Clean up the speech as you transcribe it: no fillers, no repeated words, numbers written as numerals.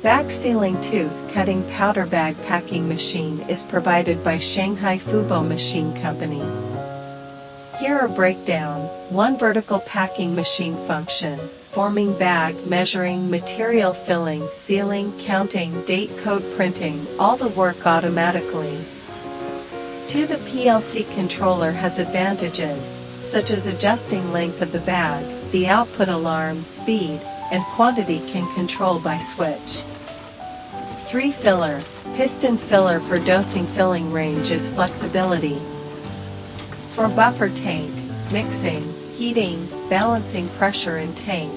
Bag sealing tooth cutting powder bag packing machine is provided by Shanghai Fubo Machine Company. Here are breakdown. 1. Vertical packing machine function. Forming bag, measuring, material filling, sealing, counting, date code printing, all the work automatically. 2. The PLC controller has advantages, such as adjusting length of the bag, the output alarm, speed, and quantity can control by switch. 3. Filler. Piston filler for dosing filling range is flexibility. For buffer tank, mixing, heating, balancing pressure in tank.